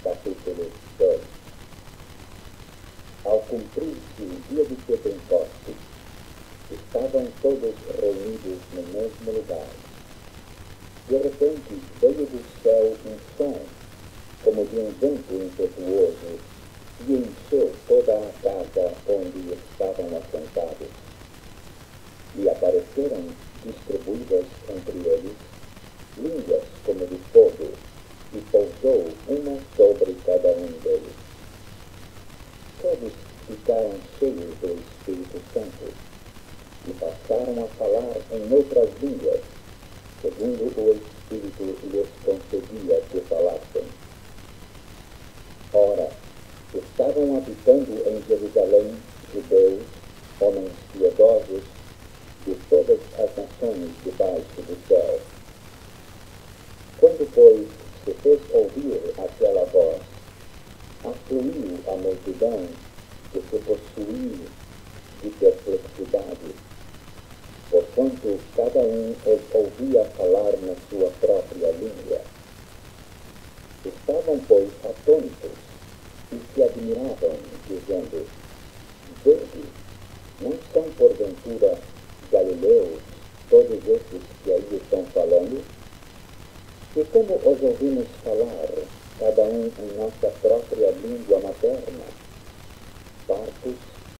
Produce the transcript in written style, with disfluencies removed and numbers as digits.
Capítulo 2. Ao cumprir-se o dia de Pentecostes, estavam todos reunidos no mesmo lugar. De repente veio do céu um som, como de um vento impetuoso, e encheu toda a casa onde estavam assentados. E apareceram distribuídas entre eles línguas como de fogo, e pousou uma sobre cada um deles. Todos ficaram cheios do Espírito Santo e passaram a falar em outras línguas, segundo o Espírito lhes concedia que falassem. Ora, estavam habitando em Jerusalém judeus, homens piedosos, de todas as nações debaixo do céu. Quando, pois, se fez ouvir aquela voz, afluiu a multidão que se possuiu de perplexidade, porquanto cada um os ouvia falar na sua própria língua. Estavam, pois, atônitos e se admiravam, dizendo: Vede, não são porventura galileus todos esses que aí estão falando? E como os ouvimos falar, cada um em nossa própria língua materna,